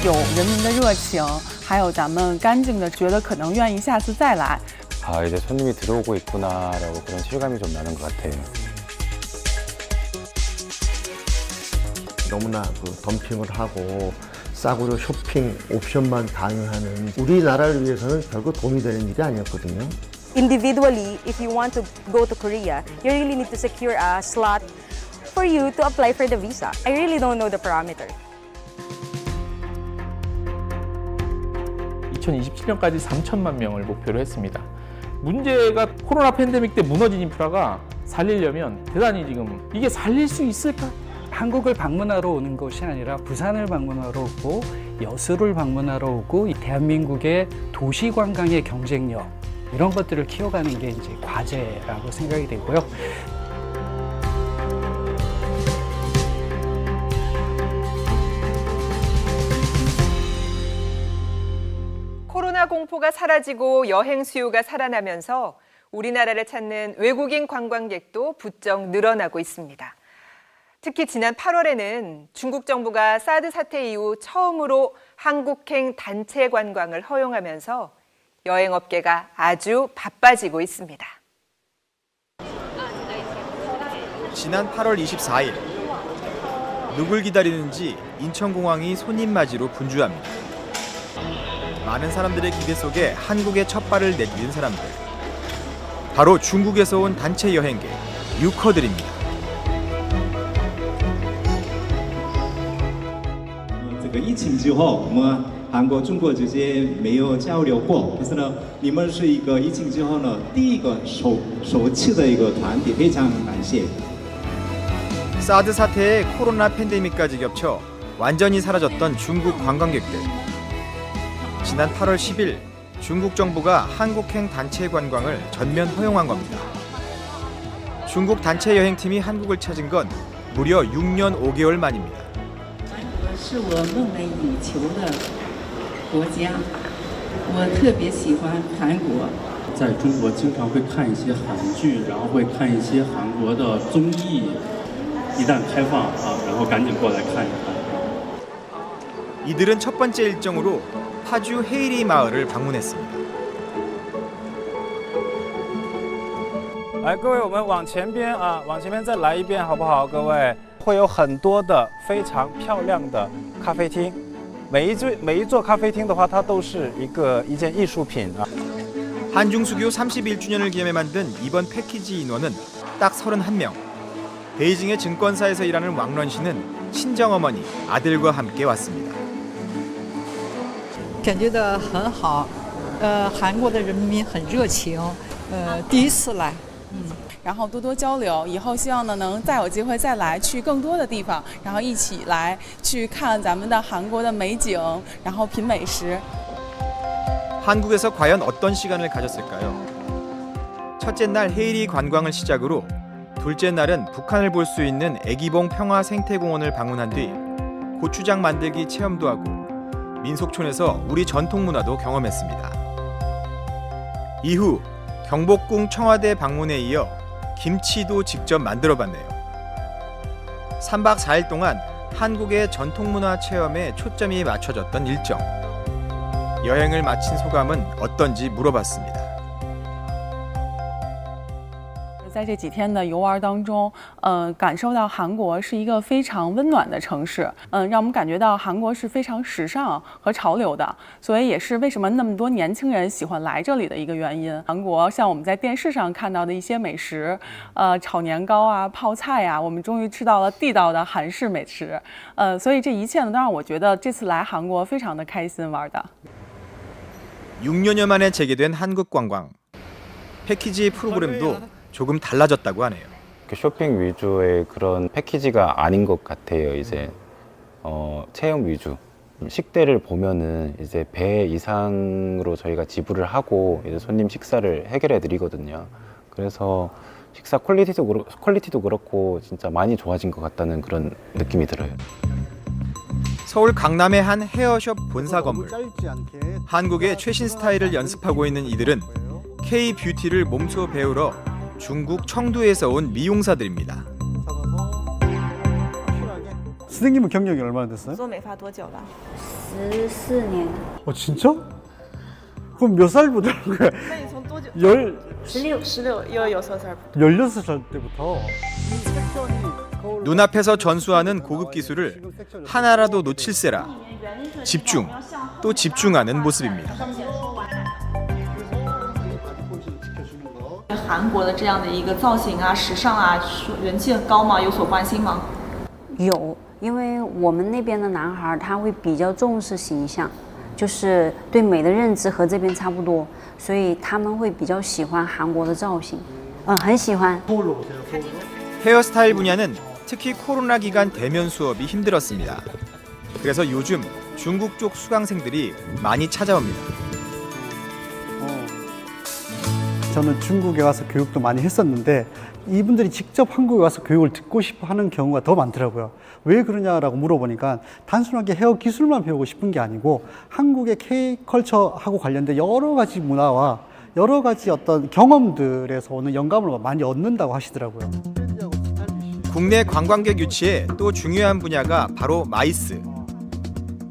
有人民的热情，还有咱们干净的，觉得可能愿意下次再来。 아, 이제 손님이 들어오고 있구나라고 그런 실감이 좀 나는 것 같아요. 너무나 덤핑을 하고 싸구려 쇼핑 옵션만 당하는 우리나라를 위해서는 별거 도움이 되는 일이 아니었거든요. Individually, if you want to go to Korea, you really need to secure a slot for you to apply for the visa. I really don't know the parameter. 2027년까지 3천만 명을 목표로 했습니다. 문제가 코로나 팬데믹 때 무너진 인프라가 살리려면 대단히 지금 이게 살릴 수 있을까? 한국을 방문하러 오는 것이 아니라 부산을 방문하러 오고 여수를 방문하러 오고 이 대한민국의 도시 관광의 경쟁력 이런 것들을 키워가는 게 이제 과제라고 생각이 되고요. 코로나 공포가 사라지고 여행 수요가 살아나면서 우리나라를 찾는 외국인 관광객도 부쩍 늘어나고 있습니다. 특히 지난 8월에는 중국 정부가 사드 사태 이후 처음으로 한국행 단체 관광을 허용하면서 여행업계가 아주 바빠지고 있습니다. 지난 8월 24일 누굴 기다리는지 인천공항이 손님 맞이로 분주합니다. 많은 사람들의 기대 속에 한국에 첫 발을 내디딘 사람들. 바로 중국에서 온 단체 여행객 유커들입니다. 这个疫情之后，我们韩国、中国之间没有交流过，但是呢，你们是一个疫情之后呢第一个首次的一个团体，非常感谢。 사드 사태에 코로나 팬데믹까지 겹쳐 완전히 사라졌던 중국 관광객들. 지난 8월 10일 중국 정부가 한국행 단체 관광을 전면 허용한 겁니다. 중국 단체 여행팀이 한국을 찾은 건 무려 6년 5개월 만입니다. 是我梦寐以求的国家，我特别喜欢韩国。在中国经常会看一些韩剧，然后会看一些韩国的综艺。一旦开放啊，然后赶紧过来看一看。 이들은 첫 번째 일정으로 파주 헤이리 마을을 방문했습니다. 来，各位，我们往前边啊，往前边再来一遍，好不好？各位，会有很多的非常漂亮的咖啡厅，每一座咖啡厅的话，它都是一件艺术品啊。 한중수교 31주년을 기념해 만든 이번 패키지 인원은 딱 31명. 베이징의 증권사에서 일하는 왕런 씨는 친정어머니, 아들과 함께 왔습니다. 感觉到很好，韩国的人民很热情，第一次来，然后多多交流，以后希望呢能再有机会再来去更多的地方，然后一起来去看咱们的韩国的美景，然后品美食。 한국에서 과연 어떤 시간을 가졌을까요? 첫째 날 헤이리 관광을 시작으로 둘째 날은 북한을 볼 수 있는 애기봉 평화생태공원을 방문한 뒤 고추장 만들기 체험도 하고 민속촌에서 우리 전통 문화도 경험했습니다. 이후 경복궁 청와대 방문에 이어 김치도 직접 만들어봤네요. 3박 4일 동안 한국의 전통문화 체험에 초점이 맞춰졌던 일정. 여행을 마친 소감은 어떤지 물어봤습니다. 在这几天的游玩当中，感受到韩国是一个非常温暖的城市，让我们感觉到韩国是非常时尚和潮流的，所以也是为什么那么多年轻人喜欢来这里的一个原因。韩国像我们在电视上看到的一些美食，炒年糕啊、泡菜啊，我们终于吃到了地道的韩式美食，所以这一切呢，都让我觉得这次来韩国非常的开心玩的。 6년여 만에 재개된 한국 관광. 패키지 프로그램도 조금 달라졌다고 하네요. 쇼핑 위주의 그런 패키지가 아닌 것 같아요. 이제 체험 위주. 식대를 보면은 이제 배 이상으로 저희가 지불을 하고 이제 손님 식사를 해결해 드리거든요. 그래서 식사 퀄리티도 그렇고 진짜 많이 좋아진 것 같다는 그런 느낌이 들어요. 서울 강남의 한 헤어숍 본사 건물. 한국의 최신 스타일을 연습하고 있는 이들은 K-뷰티를 몸소 배우러 중국 청두에서 온 미용사들입니다. 선생님은 경력이 얼마나 됐어요? 做美发多久了？ 14년. 진짜? 그럼 몇 살부터라고요? 16살 때부터. 눈앞에서 전수하는 고급 기술을 하나라도 놓칠세라 집중, 또 집중하는 모습입니다. 韩国的这样的一个造型啊、时尚啊，人气很高吗？有所关心吗？有，因为我们那边的男孩他会比较重视形象，就是对美的认知和这边差不多，所以他们会比较喜欢韩国的造型，很喜欢。 헤어스타일 분야는 특히 코로나 기간 대면 수업이 힘들었습니다. 그래서 요즘 중국 쪽 수강생들이 많이 찾아옵니다. 저는 중국에 와서 교육도 많이 했었는데 이분들이 직접 한국에 와서 교육을 듣고 싶어 하는 경우가 더 많더라고요. 왜 그러냐라고 물어보니까 단순하게 헤어 기술만 배우고 싶은 게 아니고 한국의 K-컬처하고 관련된 여러 가지 문화와 여러 가지 어떤 경험들에서 오는 영감을 많이 얻는다고 하시더라고요. 국내 관광객 유치에 또 중요한 분야가 바로 마이스.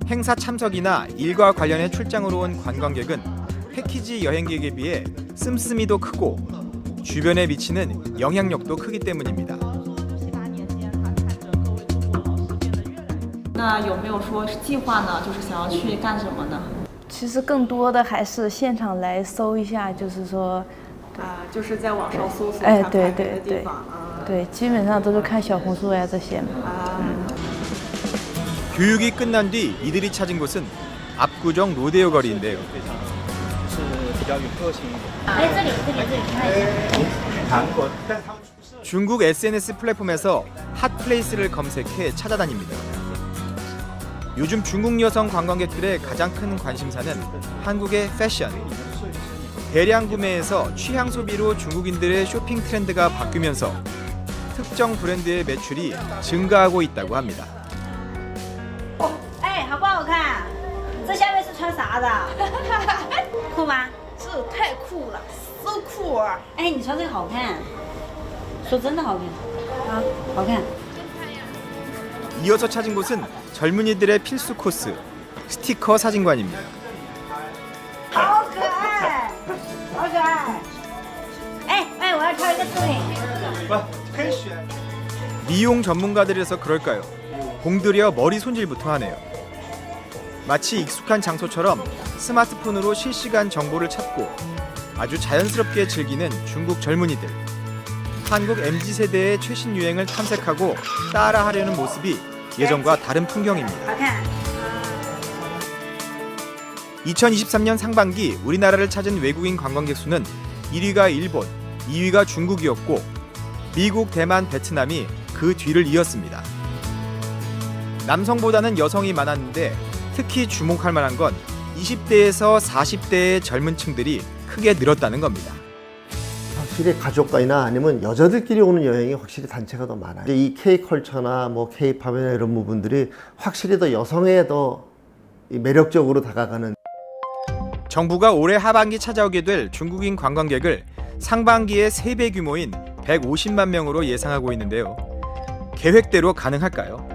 행사 참석이나 일과 관련해 출장으로 온 관광객은 패키지 여행객에 비해 씀씀이도 크고 주변에 미치는 영향력도 크기 때문입니다. 那有没有说计划呢？就是想要去干什么呢？其实更多的还是现场来搜一下，就是说，就是在网上搜索哎，看对排名的对对地方。对，基本上都是看小红书呀这些嘛。 교육이 끝난 뒤 이들이 찾은 곳은 압구정 로데오 거리인데요. 哎，这里，看一下。 중국 SNS 플랫폼에서 핫플레이스를 검색해 찾아다닙니다. 요즘 중국 여성 관광객들의 가장 큰 관심사는 한국의 패션. 대량 구매에서 취향 소비로 중국인들의 쇼핑 트렌드가 바뀌면서 특정 브랜드의 매출이 증가하고 있다고 합니다. 哎，好不好看？这下面是穿啥的？酷吗？这太酷了，so cool！哎，你穿这个好看，说真的好看啊，好看。 이어서 찾은 곳은 젊은이들의 필수 코스, 스티커 사진관입니다. 好可爱，好可爱！哎，我要挑一个视频。 미용 전문가들이라서 그럴까요? 공들여 머리 손질부터 하네요. 마치 익숙한 장소처럼 스마트폰으로 실시간 정보를 찾고 아주 자연스럽게 즐기는 중국 젊은이들. 한국 MZ세대의 최신 유행을 탐색하고 따라하려는 모습이 예전과 다른 풍경입니다. 2023년 상반기 우리나라를 찾은 외국인 관광객 수는 1위가 일본, 2위가 중국이었고 미국, 대만, 베트남이 그 뒤를 이었습니다. 남성보다는 여성이 많았는데 특히 주목할 만한 건 20대에서 40대의 젊은 층들이 크게 늘었다는 겁니다. 확실히 가족과이나 아니면 여자들끼리 오는 여행이 확실히 단체가 더 많아요. 이 K컬처나 뭐 K팝이나 이런 부분들이 확실히 더 여성에 더 매력적으로 다가가는. 정부가 올해 하반기 찾아오게 될 중국인 관광객을 상반기에 3배 규모인 150만 명으로 예상하고 있는데요. 계획대로 가능할까요?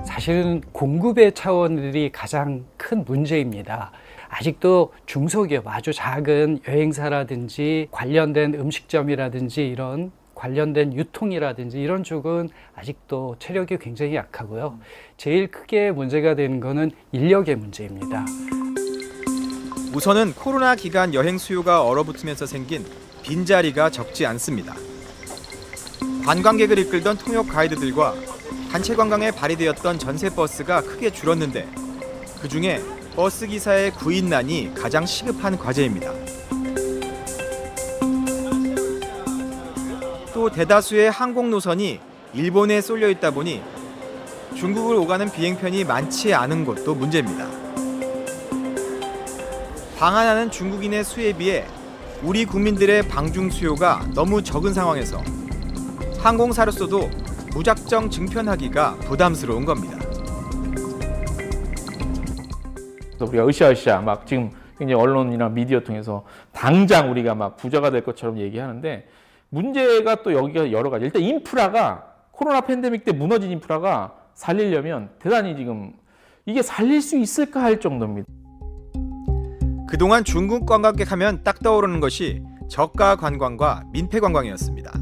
사실은 공급의 차원들이 가장 큰 문제입니다. 아직도 중소기업, 아주 작은 여행사라든지 관련된 음식점이라든지 이런 관련된 유통이라든지 이런 쪽은 아직도 체력이 굉장히 약하고요. 제일 크게 문제가 되는 거는 인력의 문제입니다. 우선은 코로나 기간 여행 수요가 얼어붙으면서 생긴 빈자리가 적지 않습니다. 관광객을 이끌던 통역 가이드들과 단체 관광에 발휘되었던 전세버스가 크게 줄었는데 그중에 버스 기사의 구인난이 가장 시급한 과제입니다. 또 대다수의 항공 노선이 일본에 쏠려 있다 보니 중국을 오가는 비행편이 많지 않은 것도 문제입니다. 방한하는 중국인의 수에 비해 우리 국민들의 방중 수요가 너무 적은 상황에서 항공사로서도 무작정 증편하기가 부담스러운 겁니다. 우리가 으쌰으쌰 막 지금 굉장히 언론이나 미디어 통해서 당장 우리가 막 부자가 될 것처럼 얘기하는데 문제가 또 여기가 여러 가지. 일단 인프라가 코로나 팬데믹 때 무너진 인프라가 살리려면 대단히 지금 이게 살릴 수 있을까 할 정도입니다. 그동안 중국 관광객 하면 딱 떠오르는 것이 저가 관광과 민폐 관광이었습니다.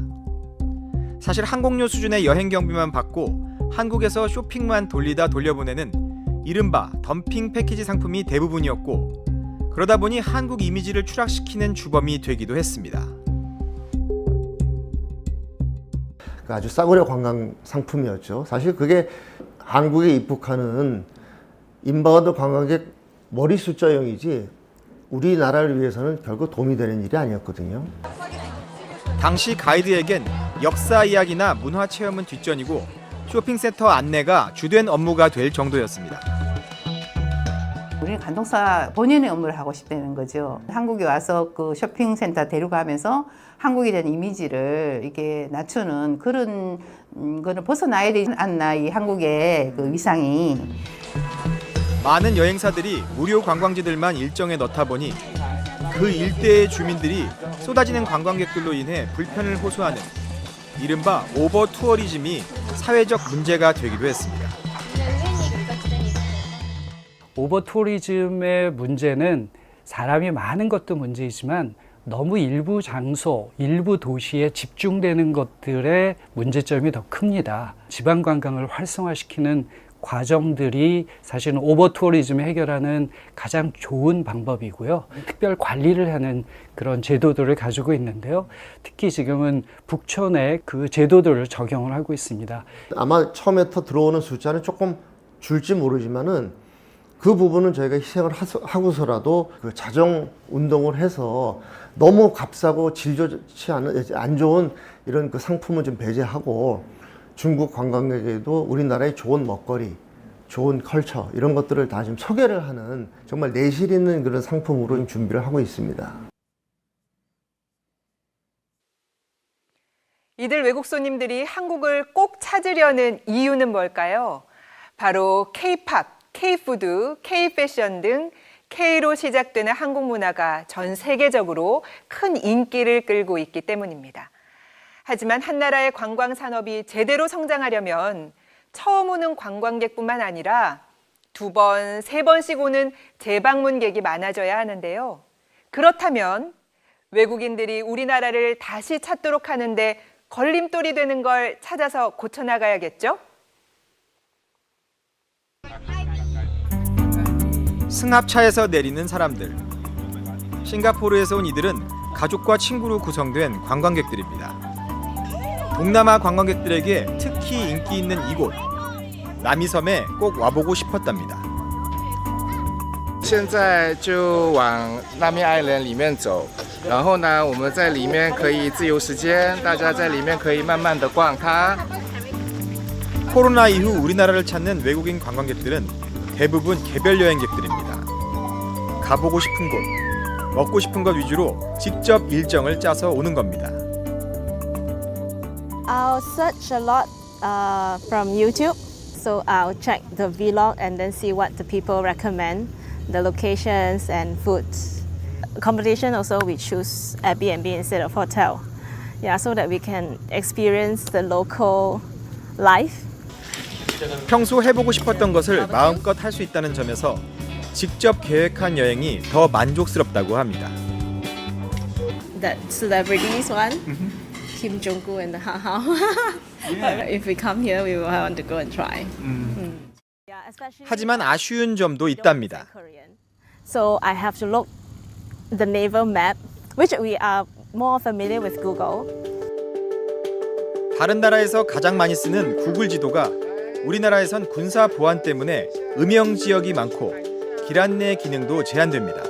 사실 항공료 수준의 여행 경비만 받고 한국에서 쇼핑만 돌리다 돌려보내는 이른바 덤핑 패키지 상품이 대부분이었고, 그러다 보니 한국 이미지를 추락시키는 주범이 되기도 했습니다. 아주 싸구려 관광 상품이었죠. 사실 그게 한국에 입국하는 인바운드 관광객 머리 숫자형이지 우리나라를 위해서는 결국 도움이 되는 일이 아니었거든요. 당시 가이드에겐 역사 이야기나 문화 체험은 뒷전이고 쇼핑센터 안내가 주된 업무가 될 정도였습니다. 우리는 간통사 본연의 업무를 하고 싶다는 거죠. 한국에 와서 그 쇼핑센터 데려가면서 한국에 대한 이미지를 이렇게 낮추는 그런 거는 벗어나야 되지 않나, 이 한국의 그 위상이. 많은 여행사들이 무료 관광지들만 일정에 넣다 보니 그 일대의 주민들이 쏟아지는 관광객들로 인해 불편을 호소하는 이른바 오버 투어리즘이 사회적 문제가 되기도 했습니다. 오버 투어리즘의 문제는 사람이 많은 것도 문제이지만 너무 일부 장소, 일부 도시에 집중되는 것들의 문제점이 더 큽니다. 지방 관광을 활성화시키는 과정들이 사실은 오버 투어리즘을 해결하는 가장 좋은 방법이고요. 특별 관리를 하는 그런 제도들을 가지고 있는데요. 특히 지금은 북촌에 그 제도들을 적용을 하고 있습니다. 아마 처음부터 들어오는 숫자는 조금 줄지 모르지만은 그 부분은 저희가 희생을 하고서라도 그 자정 운동을 해서 너무 값싸고 질 좋지 않은, 안 좋은 이런 그 상품은 좀 배제하고 중국 관광객에게도 우리나라의 좋은 먹거리, 좋은 컬처 이런 것들을 다 좀 소개를 하는 정말 내실 있는 그런 상품으로 준비를 하고 있습니다. 이들 외국 손님들이 한국을 꼭 찾으려는 이유는 뭘까요? 바로 K-팝, K-푸드, K-패션 등 K로 시작되는 한국 문화가 전 세계적으로 큰 인기를 끌고 있기 때문입니다. 하지만 한 나라의 관광 산업이 제대로 성장하려면 처음 오는 관광객뿐만 아니라 2번, 3번씩 오는 재방문객이 많아져야 하는데요. 그렇다면 외국인들이 우리나라를 다시 찾도록 하는데 걸림돌이 되는 걸 찾아서 고쳐나가야겠죠? 승합차에서 내리는 사람들. 싱가포르에서 온 이들은 가족과 친구로 구성된 관광객들입니다. 동남아 관광객들에게 특히 인기 있는 이곳, 남이섬에 꼭 와보고 싶었답니다. 现在就往Nami Island 里面走，然后呢，我们在里面可以自由时间，大家在里面可以慢慢的逛它。 코로나 이후 우리나라를 찾는 외국인 관광객들은 대부분 개별 여행객들입니다. 가보고 싶은 곳, 먹고 싶은 것 위주로 직접 일정을 짜서 오는 겁니다. I'll search a lot from YouTube, so I'll check the vlog and then see what the people recommend, the locations and foods. Accommodation also we choose Airbnb instead of hotel, yeah, so that we can experience the local life. 평소 해보고 싶었던 것을 마음껏 할 수 있다는 점에서 직접 계획한 여행이 더 만족스럽다고 합니다. That celebrities one. Kim Jong-un and the Hao. If we come here, we will want to go and try. 하지만 아쉬운 점도 있답니다. So I have to look the naval map, which we are more familiar with Google. 다른 나라에서 가장 많이 쓰는 구글 지도가 우리나라에선 군사 보안 때문에 음영 지역이 많고 길 안내 기능도 제한됩니다.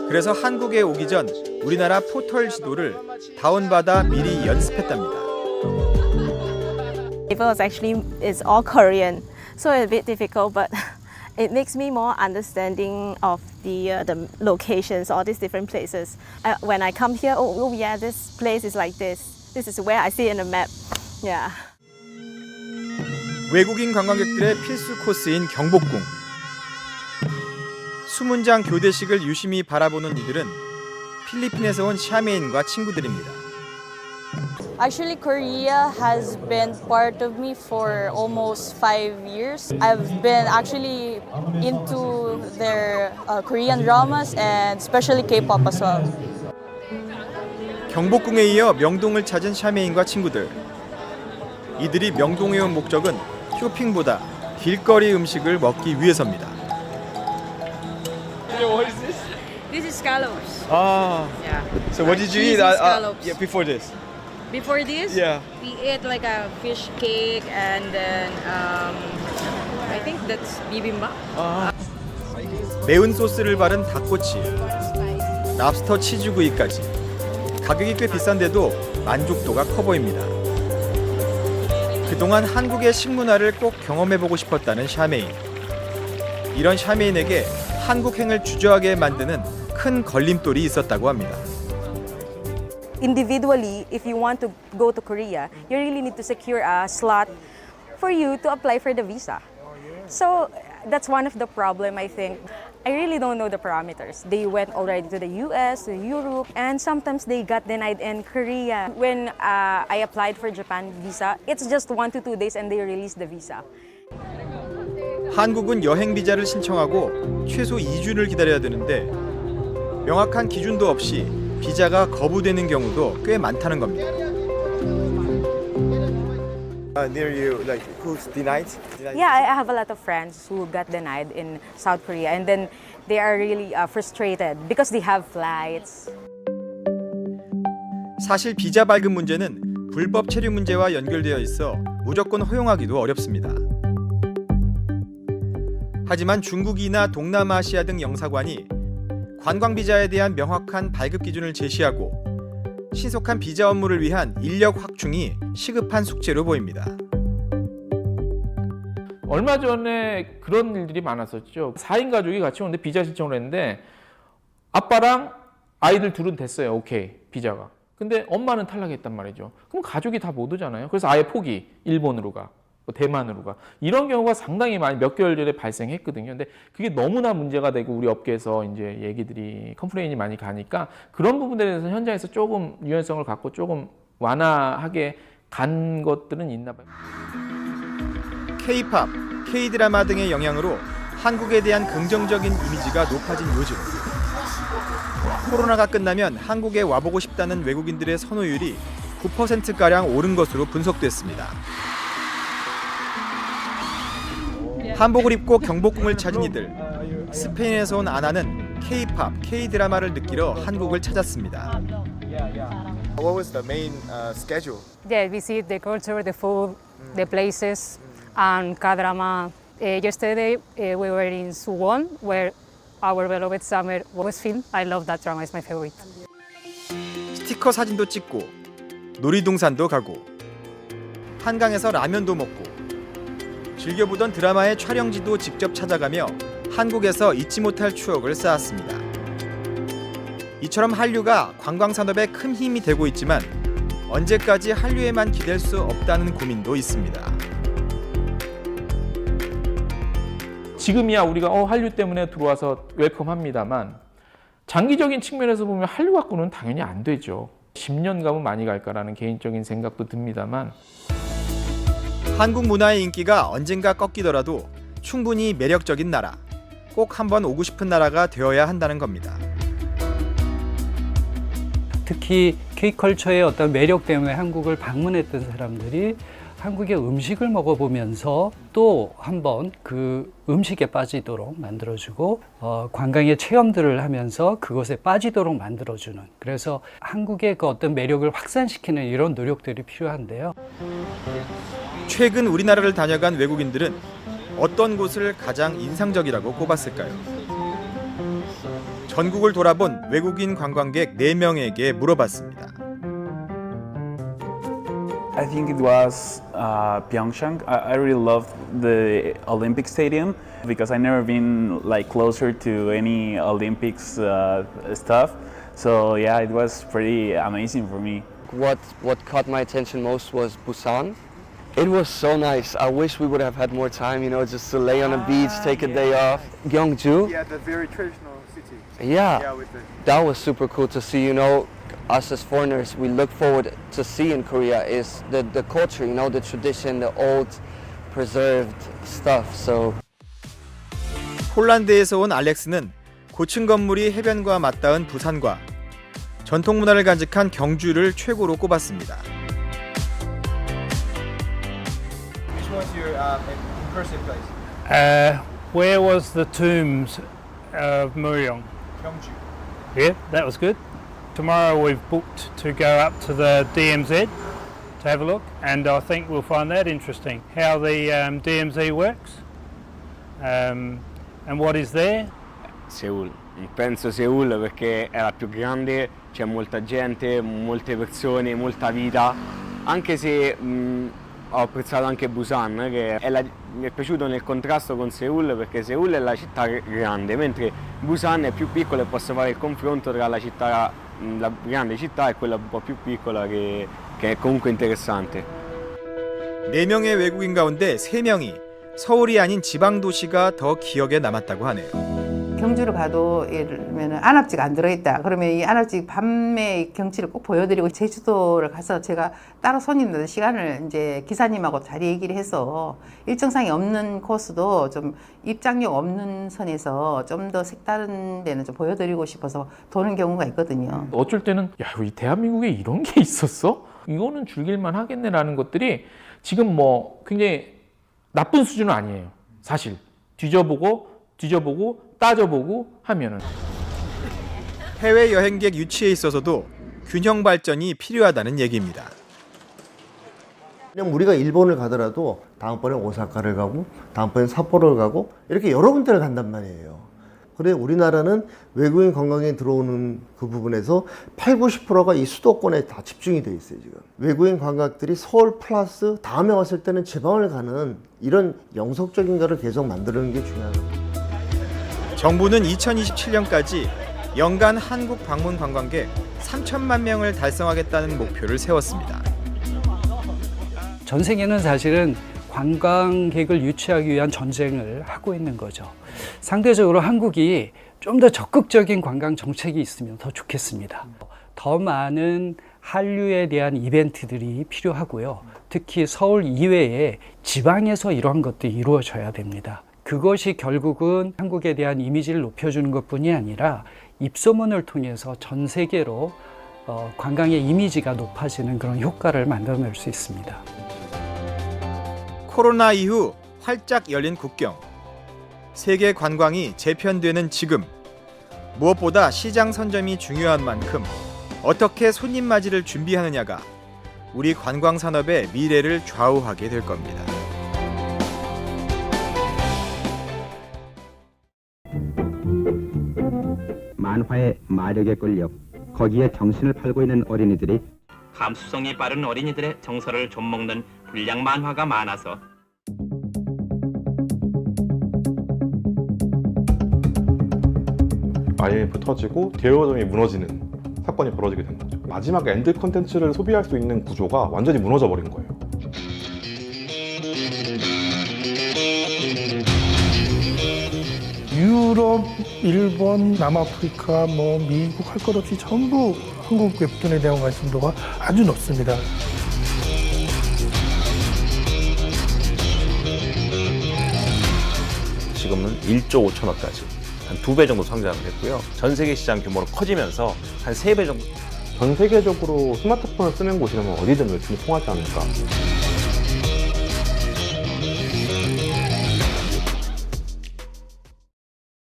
그래서 한국에 오기 전 우리나라 포털 지도를 다운받아 미리 연습했답니다. Naval is actually is all Korean, so it's a bit difficult, but it makes me more understanding of the locations, all these different places. When I come here, oh yeah, this place is like this. This is where I see it in the map. Yeah. 외국인 관광객들의 필수 코스인 경복궁. 수문장 교대식을 유심히 바라보는 이들은 필리핀에서 온 샤메인과 친구들입니다. Actually, Korea has been part of me for almost 5 years. I've been actually into their Korean dramas and especially K-pop as well. 경복궁에 이어 명동을 찾은 샤메인과 친구들. 이들이 명동에 온 목적은 쇼핑보다 길거리 음식을 먹기 위해서입니다. This is scallops. Ah. Yeah. So what did you eat Scallops. before this? Before this, Yeah. we ate like a fish cake and then I think that's bibimbap. 매운 소스를 바른 닭꼬치, 랍스터 치즈구이까지. 가격이 꽤 비싼데도 만족도가 커 보입니다. 그동안 한국의 식문화를 꼭 경험해보고 싶었다는 샤메인. 이런 샤메인에게 한국행을 주저하게 만드는 큰 걸림돌이 있었다고 합니다. Individually, if you want to go to Korea, you really need to secure a slot for you to apply for the visa. So that's one of the problem, I think. I really don't know the parameters. They went already to the US, to Europe, and sometimes they got denied in Korea. When I applied for Japan visa, it's just 1 to 2 days and they released the visa. 한국은 여행 비자를 신청하고 최소 2주를 기다려야 되는데 명확한 기준도 없이 비자가 거부되는 경우도 꽤 많다는 겁니다. Near you, like who's denied? Yeah, I have a lot of friends who got denied in South Korea, and then they are really frustrated because they have flights. 사실 비자 발급 문제는 불법 체류 문제와 연결되어 있어 무조건 허용하기도 어렵습니다. 하지만 중국이나 동남아시아 등 영사관이 관광 비자에 대한 명확한 발급 기준을 제시하고 신속한 비자 업무를 위한 인력 확충이 시급한 숙제로 보입니다. 얼마 전에 그런 일들이 많았었죠. 4인 가족이 같이 오는데 비자 신청을 했는데 아빠랑 아이들 둘은 됐어요. 오케이, 비자가. 근데 엄마는 탈락했단 말이죠. 그럼 가족이 다 못 오잖아요. 그래서 아예 포기, 일본으로 가. 대만으로 가. 이런 경우가 상당히 많이 몇 개월 전에 발생했거든요. 근데 그게 너무나 문제가 되고 우리 업계에서 이제 얘기들이 컴플레인이 많이 가니까 그런 부분들에 대해서 현장에서 조금 유연성을 갖고 조금 완화하게 간 것들은 있나 봐요. K-팝, K-드라마 등의 영향으로 한국에 대한 긍정적인 이미지가 높아진 요즘. 코로나가 끝나면 한국에 와보고 싶다는 외국인들의 선호율이 9%가량 오른 것으로 분석됐습니다. 한복을 입고 경복궁을 찾은 이들. 스페인에서 온 아나는 K-팝, K-드라마를 느끼러 한국을 찾았습니다. What was the main schedule? Yeah, we see the culture, the food, the places, and K-drama. Yesterday we were in Suwon, where our beloved summer was filmed. I love that drama; it's my favorite. 스티커 사진도 찍고 놀이동산도 가고 한강에서 라면도 먹고 즐겨보던 드라마의 촬영지도 직접 찾아가며 한국에서 잊지 못할 추억을 쌓았습니다. 이처럼 한류가 관광산업에 큰 힘이 되고 있지만 언제까지 한류에만 기댈 수 없다는 고민도 있습니다. 지금이야 우리가 한류 때문에 들어와서 웰컴합니다만 장기적인 측면에서 보면 한류 갖고는 당연히 안 되죠. 10년 가면 많이 갈까라는 개인적인 생각도 듭니다만 한국 문화의 인기가 언젠가 꺾이더라도 충분히 매력적인 나라, 꼭 한번 오고 싶은 나라가 되어야 한다는 겁니다. 특히 K컬처의 어떤 매력 때문에 한국을 방문했던 사람들이 한국의 음식을 먹어보면서 또 한번 그 음식에 빠지도록 만들어주고 관광의 체험들을 하면서 그것에 빠지도록 만들어주는, 그래서 한국의 그 어떤 매력을 확산시키는 이런 노력들이 필요한데요. 최근 우리나라를 다녀간 외국인들은 어떤 곳을 가장 인상적이라고 꼽았을까요? 전국을 돌아본 외국인 관광객 4명에게 물어봤습니다. I think it was Pyeongchang. I really loved the Olympic Stadium because I never been like closer to any Olympics stuff. So yeah, it was pretty amazing for me. What caught my attention most was Busan. It was so nice. I wish we would have had more time, you know, just to lay on a beach, take a day off. Gyeongju. Yeah, the very traditional city. Yeah, that was super cool to see, you know. us as foreigners, we look forward to see in Korea is the culture, you know, the tradition, the old preserved stuff. So 폴란드에서 온 알렉스는 고층 건물이 해변과 맞닿은 부산과 전통 문화를 간직한 경주를 최고로 꼽았습니다. Which was your impressive place? Where was the tombs of Muryong? Gyeongju. Yeah, that was good. Tomorrow we've booked to go up to the DMZ to have a look, and I think we'll find that interesting. How the DMZ works, and what is there. Seul, penso Seul perché è la più grande, c'è molta gente, molte persone, molta vita, anche se ho apprezzato anche Busan, che mi è piaciuto nel contrasto con Seul perché Seul è la città grande, mentre Busan è più piccola e posso fare il confronto tra la grande città e quella un po' più piccola che è comunque interessante. 4명의 외국인 가운데 3명이 서울이 아닌 지방 도시가 더 기억에 남았다고 하네요. 경주를 가도 예를 들면 안압지가 안 들어있다. 그러면 이 안압지 밤의 경치를 꼭 보여드리고, 제주도를 가서 제가 따로 손님들 시간을 이제 기사님하고 자리 얘기를 해서 일정상이 없는 코스도 좀 입장료 없는 선에서 좀 더 색다른 데는 좀 보여드리고 싶어서 도는 경우가 있거든요. 어쩔 때는 야, 이 대한민국에 이런 게 있었어? 이거는 즐길만 하겠네라는 것들이 지금 뭐 굉장히 나쁜 수준은 아니에요. 사실 뒤져보고 따져보고 하면은. 해외 여행객 유치에 있어서도 균형 발전이 필요하다는 얘기입니다. 그냥 우리가 일본을 가더라도 다음번에 오사카를 가고 다음번에 삿포로를 가고 이렇게 여러 군데를 간단 말이에요. 그래 우리나라는 외국인 관광객이 들어오는 그 부분에서 80~90%가 이 수도권에 다 집중이 돼 있어요. 지금 외국인 관광객들이 서울 플러스 다음에 왔을 때는 지방을 가는 이런 영속적인 거를 계속 만드는 게 중요합니다. 정부는 2027년까지 연간 한국 방문 관광객 3천만 명을 달성하겠다는 목표를 세웠습니다. 전 세계는 사실은 관광객을 유치하기 위한 전쟁을 하고 있는 거죠. 상대적으로 한국이 좀 더 적극적인 관광 정책이 있으면 더 좋겠습니다. 더 많은 한류에 대한 이벤트들이 필요하고요. 특히 서울 이외에 지방에서 이러한 것들이 이루어져야 됩니다. 그것이 결국은 한국에 대한 이미지를 높여주는 것뿐이 아니라 입소문을 통해서 전 세계로 관광의 이미지가 높아지는 그런 효과를 만들어낼 수 있습니다. 코로나 이후 활짝 열린 국경. 세계 관광이 재편되는 지금. 무엇보다 시장 선점이 중요한 만큼 어떻게 손님 맞이를 준비하느냐가 우리 관광 산업의 미래를 좌우하게 될 겁니다. 만화의 마력에 끌려 거기에 정신을 팔고 있는 어린이들이 감수성이 빠른 어린이들의 정서를 좀먹는 불량 만화가 많아서 IMF 터지고 대여점이 무너지는 사건이 벌어지게 된 거죠. 마지막 엔드 컨텐츠를 소비할 수 있는 구조가 완전히 무너져 버린 거예요. 유럽, 일본, 남아프리카, 미국 할 것 없이 전부 한국 웹툰에 대한 관심도가 아주 높습니다. 지금은 1조 5천억까지 한 2배 정도 성장을 했고요. 전 세계 시장 규모로 커지면서 한 3배 정도. 전 세계적으로 스마트폰을 쓰는 곳이라면 어디든 웹툰이 통하지 않을까.